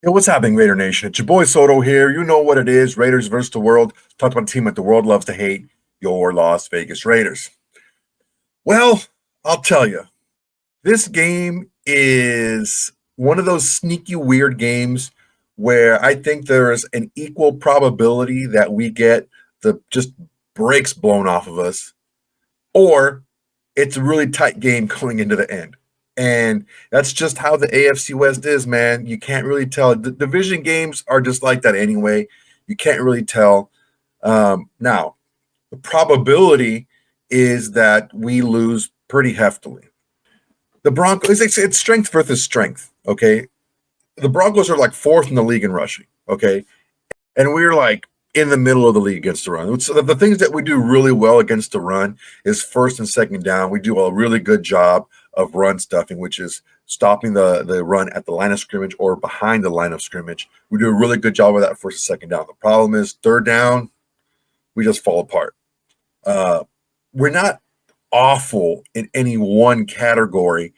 Hey, what's happening, Raider Nation? It's your boy Soto here. You know what it is. Raiders versus the world. Talk about a team that the world loves to hate, your Las Vegas Raiders. Well, I'll tell you, this game is one of those sneaky, weird games where I think there's an equal probability that we get the just brakes blown off of us, or it's a really tight game going into the end. And that's just how the AFC West is, man. You can't really tell. The division games are just like that anyway. You can't really tell. Now, the probability is that we lose pretty heftily. The Broncos, it's strength versus strength, okay? The Broncos are like fourth in the league in rushing, okay? And we're like in the middle of the league against the run. So the things that we do really well against the run is first and second down. We do a really good job of run stuffing, which is stopping the run at the line of scrimmage or behind the line of scrimmage. We do a really good job of that first and second down. The problem is third down, we just fall apart. We're not awful in any one category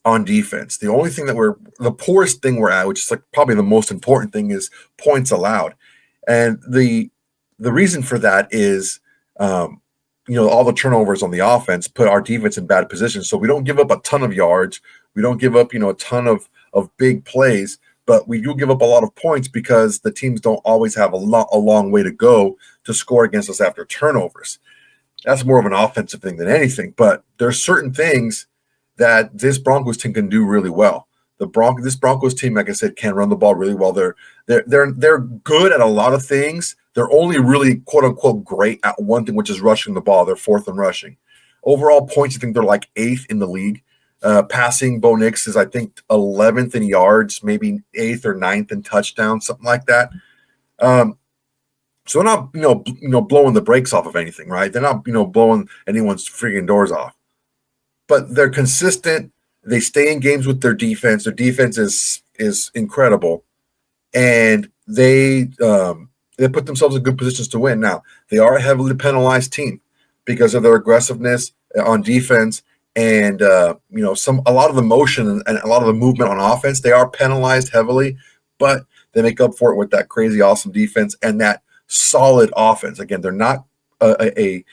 on defense. The only thing the poorest thing we're at, which is like probably the most important thing, is points allowed. And the reason for that is, all the turnovers on the offense put our defense in bad positions. So we don't give up a ton of yards. We don't give up, a ton of big plays, but we do give up a lot of points because the teams don't always have a long way to go to score against us after turnovers. That's more of an offensive thing than anything. But there's certain things that this Broncos team can do really well. This Broncos team, like I said, can run the ball really well. They're good at a lot of things. They're only really quote unquote great at one thing, which is rushing the ball. They're fourth in rushing. Overall points, I think they're like eighth in the league. Passing, Bo Nix is I think 11th in yards, maybe eighth or ninth in touchdowns, something like that. So they're not blowing the brakes off of anything, right? They're not blowing anyone's freaking doors off, but they're consistent. They stay in games with their defense. Their defense is incredible, and they put themselves in good positions to win. Now they are a heavily penalized team because of their aggressiveness on defense and a lot of the motion and a lot of the movement on offense. They are penalized heavily, but they make up for it with that crazy awesome defense and that solid offense. Again, they're not a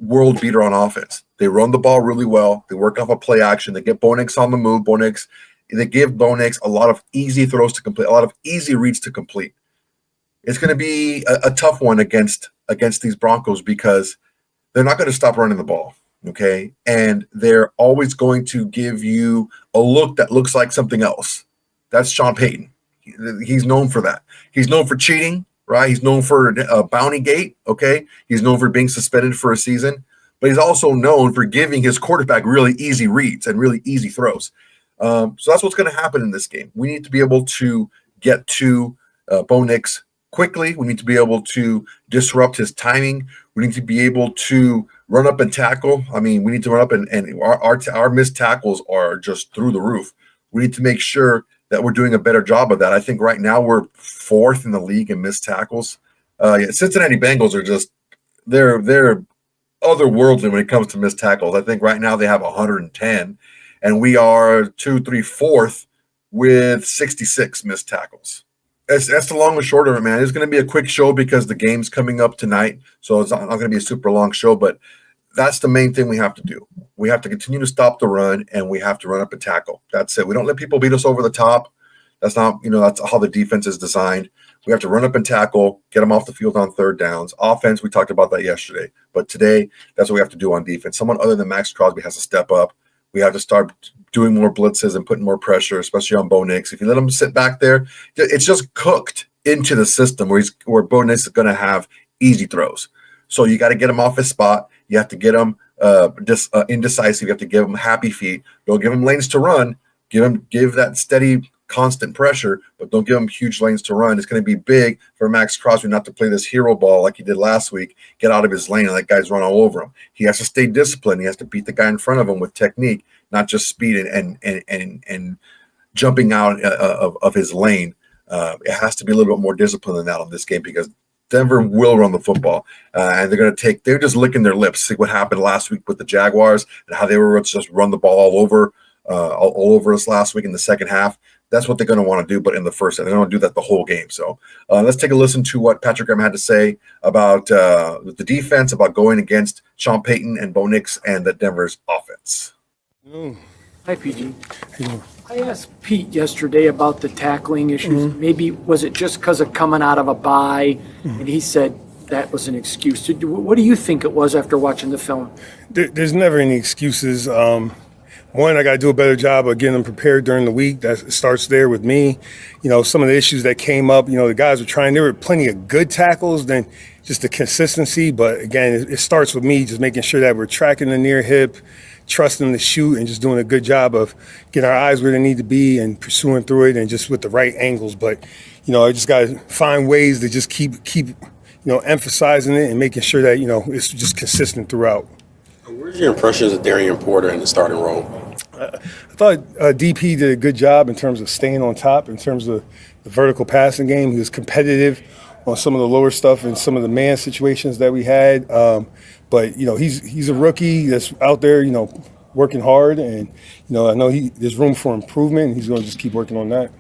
world beater on offense. They run the ball really well. They work off a play action. They get Bo Nix on the move. They give Bo Nix a lot of easy throws to complete, a lot of easy reads to complete. It's going to be a tough one against these Broncos because they're not going to stop running the ball, okay? And they're always going to give you a look that looks like something else. That's Sean Payton. He's known for that. He's known for cheating, right? He's known for a bounty gate, okay? He's known for being suspended for a season, but he's also known for giving his quarterback really easy reads and really easy throws. So that's what's going to happen in this game. We need to be able to get to Bo Nix quickly. We need to be able to disrupt his timing. We need to be able to run up and tackle. I mean, we need to run up and our missed tackles are just through the roof. We need to make sure that we're doing a better job of that. I think right now we're fourth in the league in missed tackles. Cincinnati Bengals are just they're otherworldly when it comes to missed tackles. I think right now they have 110, and we are 4th with 66 missed tackles. That's the long and short of it, man. It's going to be a quick show because the game's coming up tonight, so it's not going to be a super long show, but that's the main thing we have to do. We have to continue to stop the run, and we have to run up and tackle. That's it. We don't let people beat us over the top. That's not, that's how the defense is designed. We have to run up and tackle, get them off the field on third downs. Offense, we talked about that yesterday. But today, that's what we have to do on defense. Someone other than Maxx Crosby has to step up. We have to start doing more blitzes and putting more pressure, especially on Bo Nix. If you let him sit back there, it's just cooked into the system where Bo Nix is going to have easy throws. So you got to get him off his spot. You have to get him indecisive. You have to give him happy feet. Don't give him lanes to run. Give that steady, constant pressure, but don't give him huge lanes to run. It's going to be big for Maxx Crosby not to play this hero ball like he did last week, get out of his lane and let guys run all over him. He has to stay disciplined. He has to beat the guy in front of him with technique, not just speed and jumping out of his lane. It has to be a little bit more disciplined than that on this game because Denver will run the football, and they're just licking their lips. See what happened last week with the Jaguars and how they were just run the ball all over us last week in the second half. that's what they're going to want to do. But in the first set, they don't want to do that the whole game. So let's take a listen to what Patrick Graham had to say about the defense, about going against Sean Payton and Bo Nix and the Denver's offense. Hi, PG. I asked Pete yesterday about the tackling issues. Maybe was it just because of coming out of a bye? And he said that was an excuse. What do you think it was after watching the film? There's never any excuses. One, I got to do a better job of getting them prepared during the week. That starts there with me. Some of the issues that came up, the guys were trying. There were plenty of good tackles, then just the consistency. But again, it starts with me just making sure that we're tracking the near hip, trusting the shoot, and just doing a good job of getting our eyes where they need to be and pursuing through it and just with the right angles. But, I just got to find ways to just keep emphasizing it and making sure that, it's just consistent throughout. Where's your impressions of Darian Porter in the starting role? I thought DP did a good job in terms of staying on top, in terms of the vertical passing game. He was competitive on some of the lower stuff and some of the man situations that we had. But, he's a rookie that's out there, working hard. And, I know there's room for improvement, and he's going to just keep working on that.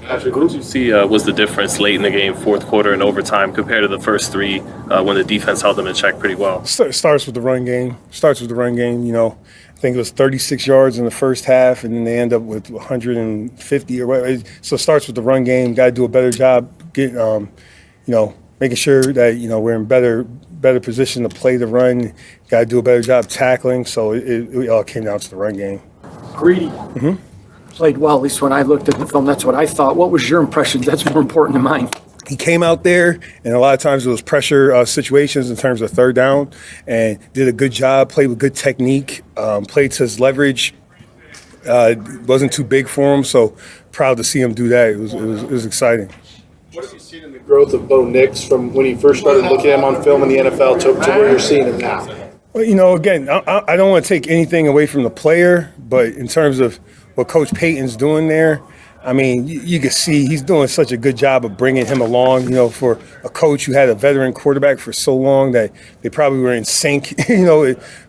Patrick, what did you see was the difference late in the game, fourth quarter and overtime, compared to the first three when the defense held them in check pretty well? Starts with the run game. I think it was 36 yards in the first half, and then they end up with 150 or whatever. So it starts with the run game. Got to do a better job making sure that, we're in better position to play the run. Got to do a better job tackling. So it all came down to the run game. Greedy. Played well, at least when I looked at the film. That's what I thought. What was your impression? That's more important than mine. He came out there, and a lot of times it was pressure situations in terms of third down, and did a good job, played with good technique, played to his leverage. It wasn't too big for him, so proud to see him do that. It was exciting. What have you seen in the growth of Bo Nix from when you first started looking at him on film in the NFL to where you're seeing him now? Well, again, I don't want to take anything away from the player, but in terms of what Coach Payton's doing there, I mean, you can see he's doing such a good job of bringing him along, for a coach who had a veteran quarterback for so long that they probably were in sync,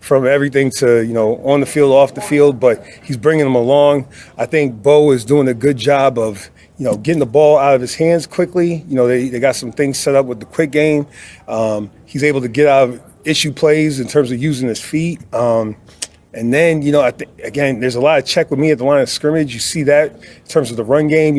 from everything to, on the field, off the field, but he's bringing them along. I think Bo is doing a good job of, getting the ball out of his hands quickly. They got some things set up with the quick game. He's able to get out of issue plays in terms of using his feet. And then, I think, again, there's a lot of check with me at the line of scrimmage. You see that in terms of the run game.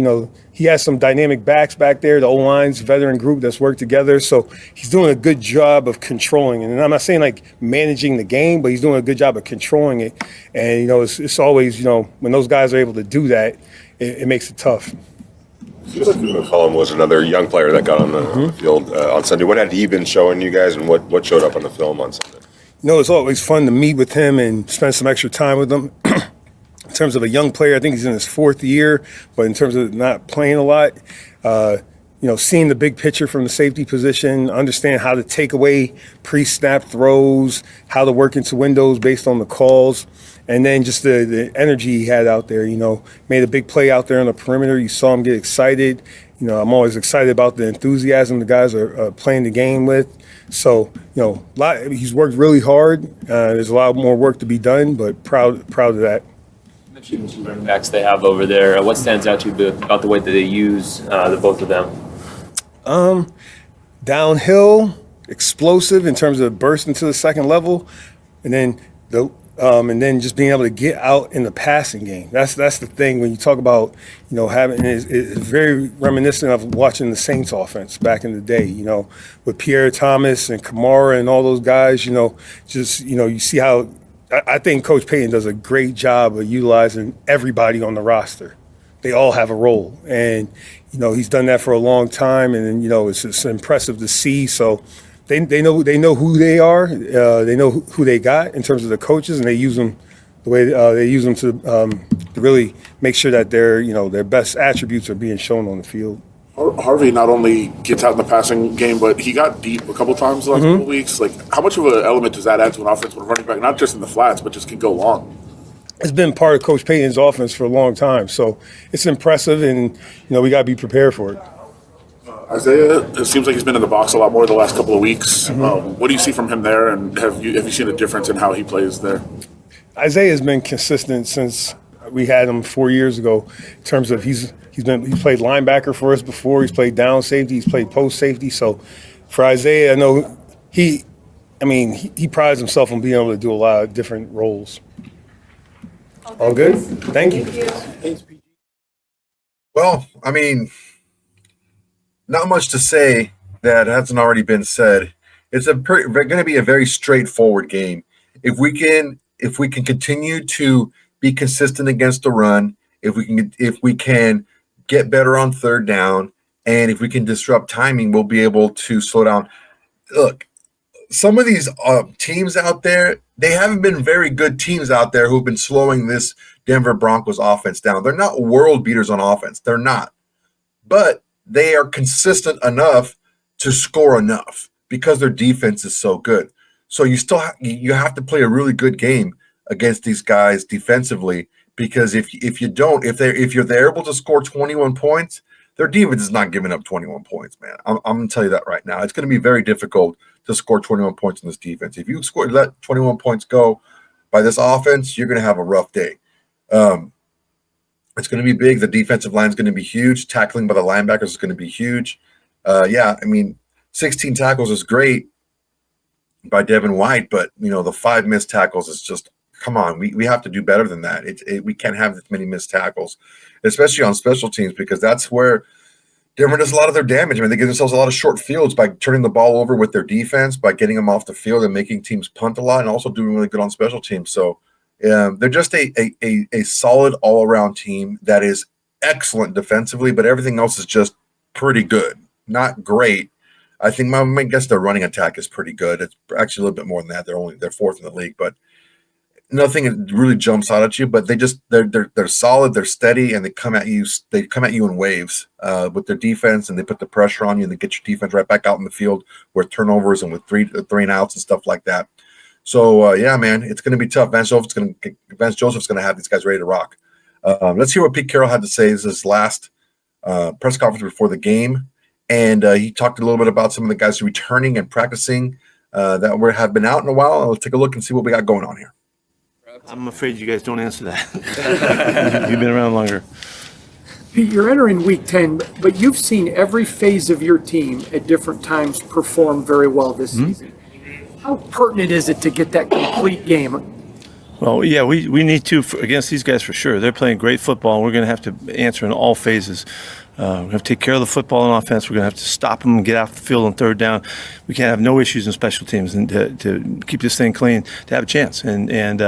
He has some dynamic backs back there, the O-line's veteran group that's worked together. So he's doing a good job of controlling. And I'm not saying like managing the game, but he's doing a good job of controlling it. And, it's always, when those guys are able to do that, it makes it tough. McCollum was another young player that got on the field on Sunday. What had he been showing you guys, and what showed up on the film on Sunday? It's always fun to meet with him and spend some extra time with him. In terms of a young player, I think he's in his fourth year, but in terms of not playing a lot, seeing the big picture from the safety position, understand how to take away pre-snap throws, how to work into windows based on the calls, and then just the energy he had out there, made a big play out there on the perimeter. You saw him get excited. I'm always excited about the enthusiasm the guys are playing the game with. So, he's worked really hard. There's a lot more work to be done, but proud of that. You mentioned the two running backs they have over there. What stands out to you about the way that they use the both of them? Downhill, explosive in terms of burst into the second level, and then just being able to get out in the passing game. That's the thing when you talk about, having it's very reminiscent of watching the Saints offense back in the day, with Pierre Thomas and Kamara and all those guys, you see how I think Coach Payton does a great job of utilizing everybody on the roster. They all have a role, and, he's done that for a long time, and, it's impressive to see. So, They know who they are. They know who they got in terms of the coaches, and they use them the way they use them to really make sure that their best attributes are being shown on the field. Harvey not only gets out in the passing game, but he got deep a couple times the last couple weeks. Like, how much of an element does that add to an offense when running back, not just in the flats, but just can go long? It's been part of Coach Payton's offense for a long time, so it's impressive, and we got to be prepared for it. Isaiah, it seems like he's been in the box a lot more the last couple of weeks. What do you see from him there, and have you seen a difference in how he plays there? Isaiah has been consistent since we had him 4 years ago. In terms of he's played linebacker for us before. He's played down safety. He's played post safety. So for Isaiah, I know he prides himself on being able to do a lot of different roles. All good? Thank you. Thanks, PG. Well, I mean, not much to say that hasn't already been said. It's going to be a very straightforward game. If we can continue to be consistent against the run, if we can get better on third down, and if we can disrupt timing, we'll be able to slow down. Look, some of these teams out there, they haven't been very good teams out there who've been slowing this Denver Broncos offense down. They're not world beaters on offense. They're not. But they are consistent enough to score enough because their defense is so good. So you have to play a really good game against these guys defensively, because if you're able to score 21 points, their defense is not giving up 21 points, man. I'm going to tell you that right now. It's going to be very difficult to score 21 points in this defense. If you let 21 points go by this offense, you're going to have a rough day. It's going to be big. The defensive line is going to be huge. Tackling by the linebackers is going to be huge. 16 tackles is great by Devin White, but the 5 missed tackles is just, come on. We have to do better than that. We can't have this many missed tackles, especially on special teams, because that's where Denver does a lot of their damage. I mean, they give themselves a lot of short fields by turning the ball over with their defense, by getting them off the field and making teams punt a lot, and also doing really good on special teams. So they're just a solid all-around team that is excellent defensively, but everything else is just pretty good. Not great. I think I guess their running attack is pretty good. It's actually a little bit more than that. They're fourth in the league, but nothing really jumps out at you. But they're solid, they're steady, and they come at you in waves with their defense, and they put the pressure on you, and they get your defense right back out in the field with turnovers and with three and outs and stuff like that. So man, it's going to be tough. Vance Joseph's going to have these guys ready to rock. Let's hear what Pete Carroll had to say. This is his last press conference before the game. And he talked a little bit about some of the guys returning and practicing that have been out in a while. Let's take a look and see what we got going on here. I'm afraid you guys don't answer that. You've been around longer. Pete, you're entering week 10, but you've seen every phase of your team at different times perform very well this season. How pertinent is it to get that complete game? Well, yeah, we need to against these guys for sure. They're playing great football, and we're going to have to answer in all phases. We have to take care of the football on offense. We're going to have to stop them and get off the field on third down. We can't have no issues in special teams, and to keep this thing clean, to have a chance. And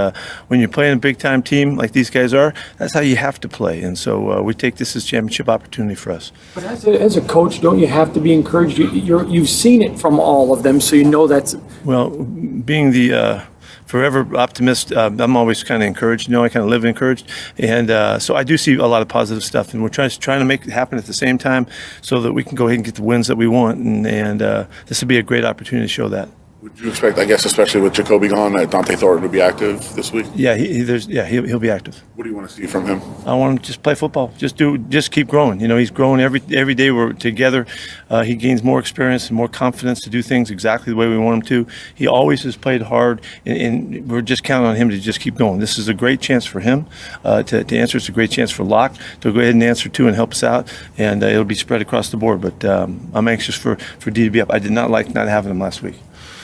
when you're playing a big-time team like these guys are, that's how you have to play. And so we take this as a championship opportunity for us. But as a coach, don't you have to be encouraged? You've seen it from all of them, so you know that's... Well, being the... forever optimist. I'm always kind of encouraged. I kind of live encouraged, and so I do see a lot of positive stuff. And we're trying to make it happen at the same time, so that we can go ahead and get the wins that we want. And this would be a great opportunity to show that. Would you expect, I guess, especially with Jacoby gone, that Dante Thornton would be active this week? Yeah, he'll be active. What do you want to see from him? I want him to just play football. Just keep growing. He's growing every day we're together. He gains more experience and more confidence to do things exactly the way we want him to. He always has played hard, and we're just counting on him to just keep going. This is a great chance for him to answer. It's a great chance for Locke to go ahead and answer too and help us out, and it'll be spread across the board. But I'm anxious for D to be up. I did not like not having him last week.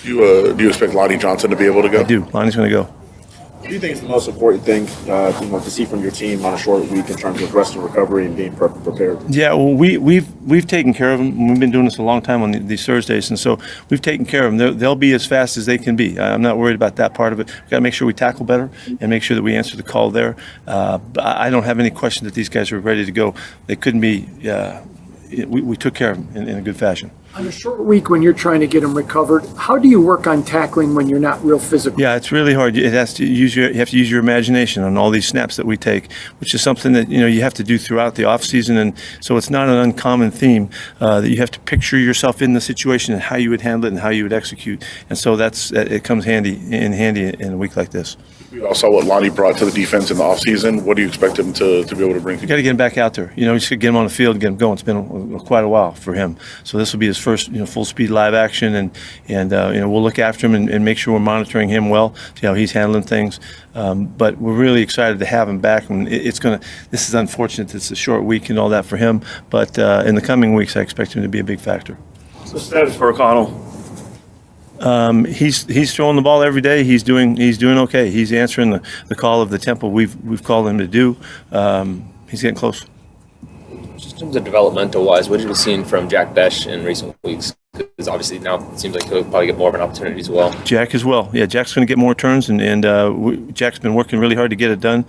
Do you expect Lonnie Johnson to be able to go? I do. Lonnie's going to go. What do you think is the most important thing to see from your team on a short week in terms of rest and recovery and being prepared? Yeah, well, we've taken care of them. We've been doing this a long time on these Thursdays, and so we've taken care of them. They'll be as fast as they can be. I'm not worried about that part of it. We've got to make sure we tackle better and make sure that we answer the call there. But I don't have any question that these guys are ready to go. They couldn't be. We took care of them in a good fashion. On a short week when you're trying to get them recovered, how do you work on tackling when you're not real physical? Yeah, it's really hard. You have to use your imagination on all these snaps that we take, which is something that you have to do throughout the off season, and so it's not an uncommon theme that you have to picture yourself in the situation and how you would handle it and how you would execute, and so it comes handy in a week like this. We all saw what Lonnie brought to the defense in the offseason. What do you expect him to be able to bring? You got to get him back out there. You know, you should get him on the field and get him going. It's been quite a while for him. So this will be his first, full speed live action, and we'll look after him and make sure we're monitoring him well, see how he's handling things. But we're really excited to have him back. And this is unfortunate. It's a short week and all that for him. But in the coming weeks, I expect him to be a big factor. So status for O'Connell. He's throwing the ball every day. He's doing okay. He's answering the call of the tempo we've called him to do. He's getting close. Just in terms of developmental wise, what have you seen from Jack Besh in recent weeks? Because obviously now it seems like he'll probably get more of an opportunity as well. Jack as well. Yeah, Jack's going to get more turns, and Jack's been working really hard to get it done.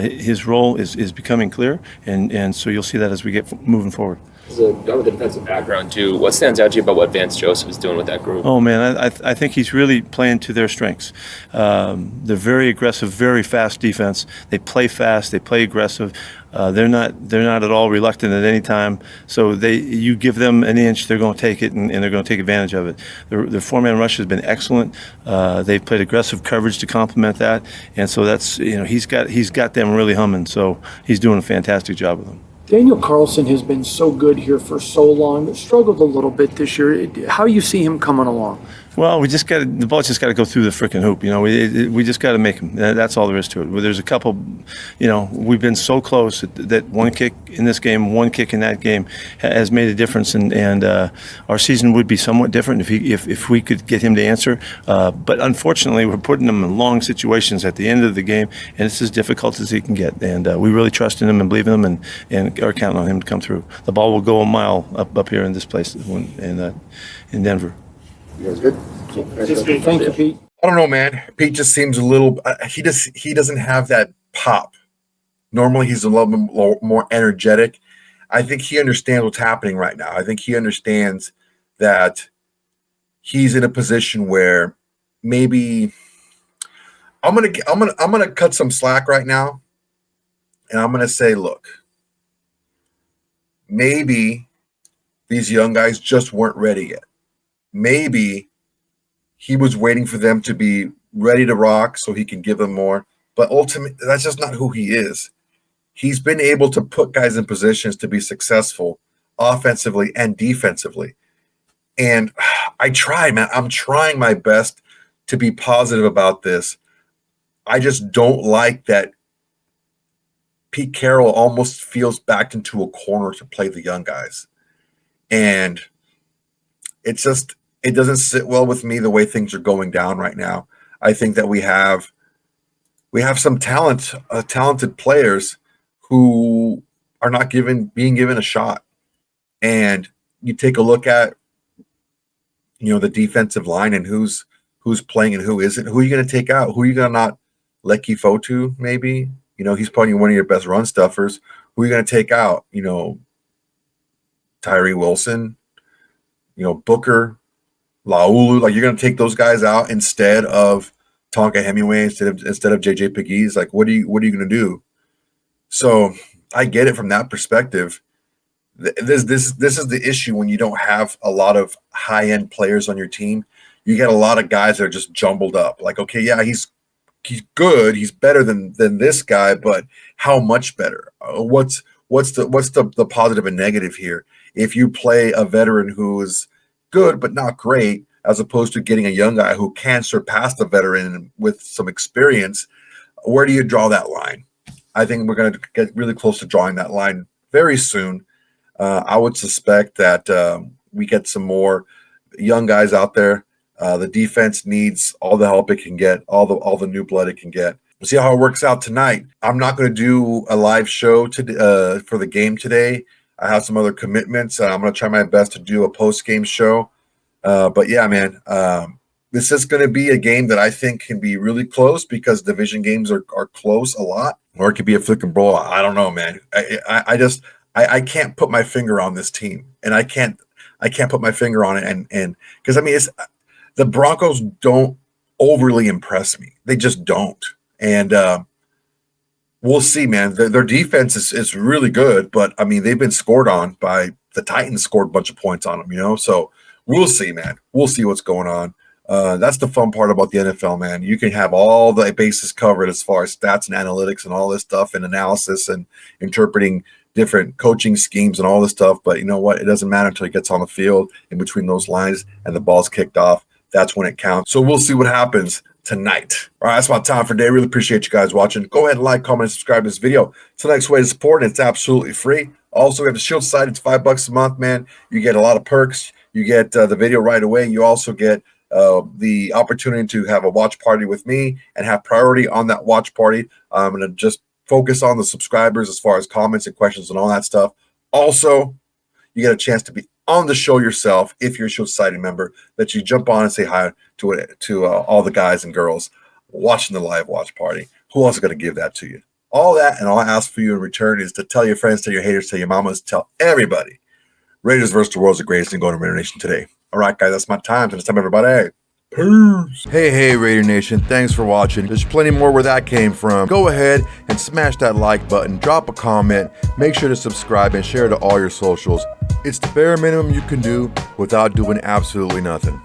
His role is becoming clear, and so you'll see that as we get moving forward. As a guy with a defensive background too, what stands out to you about what Vance Joseph is doing with that group? Oh man, I think he's really playing to their strengths. They're very aggressive, very fast defense. They play fast, they play aggressive. They're not at all reluctant at any time. So you give them an inch, they're going to take it, and they're going to take advantage of it. Their four-man rush has been excellent. They've played aggressive coverage to complement that, and so that's he's got them really humming. So he's doing a fantastic job with them. Daniel Carlson has been so good here for so long, but struggled a little bit this year. How do you see him coming along? Well, the ball's just got to go through the freaking hoop. We just got to make them. That's all there is to it. There's a couple, we've been so close that one kick in this game, one kick in that game has made a difference, and our season would be somewhat different if we could get him to answer. But unfortunately, we're putting him in long situations at the end of the game, and it's as difficult as he can get. And we really trust in him and believe in him, and are counting on him to come through. The ball will go a mile up here in this place in Denver. You guys good? Thank you, Pete. I don't know, man. Pete just seems a little. He doesn't have that pop. Normally, he's a little bit more energetic. I think he understands what's happening right now. I think he understands that he's in a position where maybe I'm gonna cut some slack right now, and I'm gonna say, look, maybe these young guys just weren't ready yet. Maybe he was waiting for them to be ready to rock so he can give them more. But ultimately, that's just not who he is. He's been able to put guys in positions to be successful offensively and defensively. And I try, man. I'm trying my best to be positive about this. I just don't like that Pete Carroll almost feels backed into a corner to play the young guys. And it doesn't sit well with me the way things are going down right now. I think that we have some talented players who are not being given a shot. And you take a look at the defensive line and who's playing and who isn't. Who are you going to take out? Who are you going to not Lecky Fotu maybe? He's probably one of your best run stuffers. Who are you going to take out? Tyree Wilson, Booker, Laulu. Like, you're going to take those guys out instead of Tonka Hemingway, instead of JJ Pegues. Like, what are you going to do? So I get it from that perspective. This is the issue when you don't have a lot of high-end players on your team. You get a lot of guys that are just jumbled up. Like, okay, yeah, he's good. He's better than this guy, but how much better? What's the positive and negative here? If you play a veteran who is good but not great, as opposed to getting a young guy who can surpass the veteran with some experience, where do you draw that line? I think we're going to get really close to drawing that line very soon. I would suspect that we get some more young guys out there. The defense needs all the help it can get, all the new blood it can get. We'll see how it works out tonight. I'm not going to do a live show for the game today. I have some other commitments. I'm going to try my best to do a post-game show. But yeah, man, this is going to be a game that I think can be really close because division games are close a lot, or it could be a flick and blowout. I don't know, man. I can't put my finger on this team, and I can't put my finger on it, and because the Broncos don't overly impress me. They just don't, and we'll see, man. Their defense is really good, but I mean they've been scored on by the Titans. Scored a bunch of points on them, So we'll see, man. We'll see what's going on. That's the fun part about the NFL, man. You can have all the bases covered as far as stats and analytics and all this stuff and analysis and interpreting different coaching schemes and all this stuff. But you know what? It doesn't matter until it gets on the field in between those lines and the ball's kicked off. That's when it counts. So we'll see what happens tonight. All right, that's my time for today. Really appreciate you guys watching. Go ahead and like, comment, and subscribe to this video. It's the next way to support, and it's absolutely free. Also, we have the Shield site. It's $5 a month, man. You get a lot of perks. You get the video right away. You also get the opportunity to have a watch party with me and have priority on that watch party. I'm going to just focus on the subscribers as far as comments and questions and all that stuff. Also, you get a chance to be on the show yourself if you're a Shield Society member, that you jump on and say hi to all the guys and girls watching the live watch party. Who else is going to give that to you? All that, and all I ask for you in return is to tell your friends, tell your haters, tell your mamas, tell everybody. Raiders versus the world's the greatest, and go to Raider Nation today. All right, guys, that's my time. Till next time, everybody. Peace. Hey, Raider Nation, thanks for watching. There's plenty more where that came from. Go ahead and smash that like button, drop a comment, make sure to subscribe and share to all your socials. It's the bare minimum you can do without doing absolutely nothing.